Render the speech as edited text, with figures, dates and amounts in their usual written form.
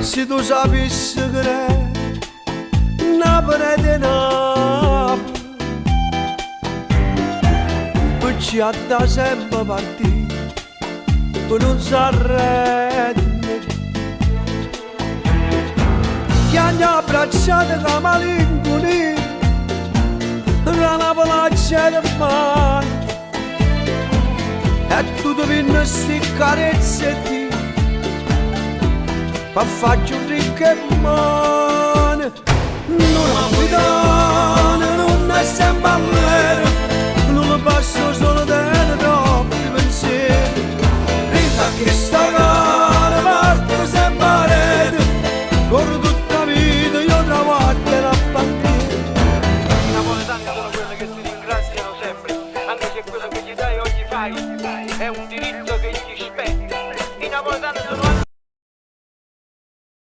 Se tu sapessi che è Napoli di Napoli, perché a da sempre partì, per non s'arrende. Che hanno abbracciato da malinconia, la Napoli c'è di mare, e tu devi sti carezze pa faccio un ricco e mano. Non abitare, non è sempre all'era, non lo passo solo da troppi pensieri. Rita che sta